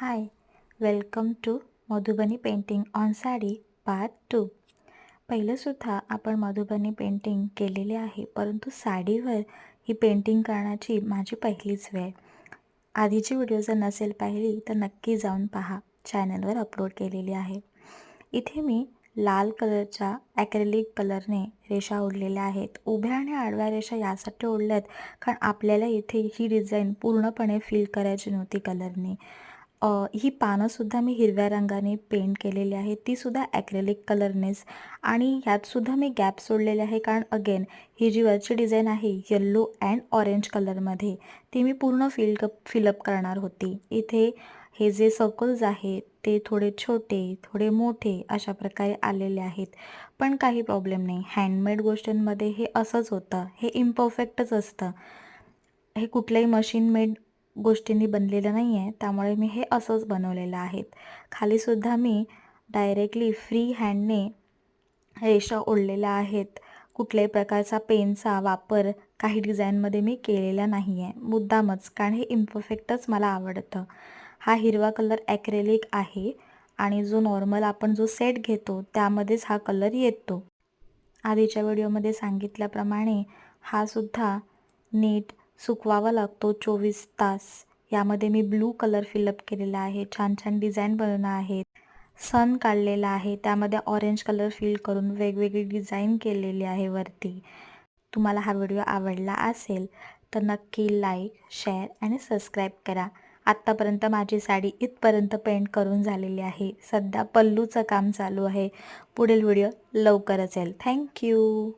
High, welcome to Madhubani painting on sari part 2. पहिलेसुद्धा आपण Madhubani painting केलेले आहे, परंतु साडीवर ही पेंटिंग करण्याची माझी पहिलीच वेळ. आधीची व्हिडिओ जर नसेल पाहिली तर नक्की जाऊन पहा, चॅनलवर अपलोड केलेली आहे. इथे मी लाल कलरच्या ॲक्रेलिक कलरने रेषा ओढलेल्या आहेत. उभ्या आणि आडव्या रेषा यासाठी ओढल्यात कारण आपल्याला इथे ही डिझाईन पूर्णपणे फिल करायची नव्हती कलरने. ही पानंसुद्धा मी हिरव्या रंगाने पेंट केलेली आहे, तीसुद्धा ॲक्रेलिक कलरनेच. आणि ह्यातसुद्धा मी गॅप सोडलेले आहे कारण अगेन ही जी वरची डिझाईन आहे येल्लो अँड ऑरेंज कलरमध्ये, ती मी पूर्ण फिलअप करणार होती. इथे हे जे सर्कल्स आहेत ते थोडे छोटे थोडे मोठे अशा प्रकारे आलेले आहेत, पण काही प्रॉब्लेम नाही. हँडमेड गोष्टींमध्ये हे असंच होतं, हे इम्परफेक्टच असतं. हे कुठल्याही मशीन मेड गोष्टींनी बनलेलं नाही आहे, त्यामुळे मी हे असंच बनवलेलं आहेत. खालीसुद्धा मी डायरेक्टली फ्री हँडने रेषा ओढलेल्या आहेत. कुठल्याही प्रकारचा पेनचा वापर काही डिझाईनमध्ये मी केलेला नाही आहे, मुद्दामच, कारण हे इम्परफेक्टच मला आवडतं. हा हिरवा कलर ॲक्रेलिक आहे आणि जो नॉर्मल आपण जो सेट घेतो त्यामध्येच हा कलर येतो. आधीच्या व्हिडिओमध्ये सांगितल्याप्रमाणे हा सुद्धा नीट सुकवावा लागतो 24 तास. यामध्ये मी ब्लू कलर फिलअप केलेला आहे, छान छान डिझाईन बनवणार आहेत. सन काढलेला आहे, त्यामध्ये ऑरेंज कलर फिल करून वेगवेगळी डिझाईन केलेली आहे वरती. तुम्हाला हा व्हिडिओ आवडला असेल तर नक्की लाईक, शेअर आणि सबस्क्राईब करा. आत्तापर्यंत माझी साडी इथपर्यंत पेंट करून झालेली आहे. सध्या पल्लूचं काम चालू आहे. पुढील व्हिडिओ लवकरच येईल. थँक्यू.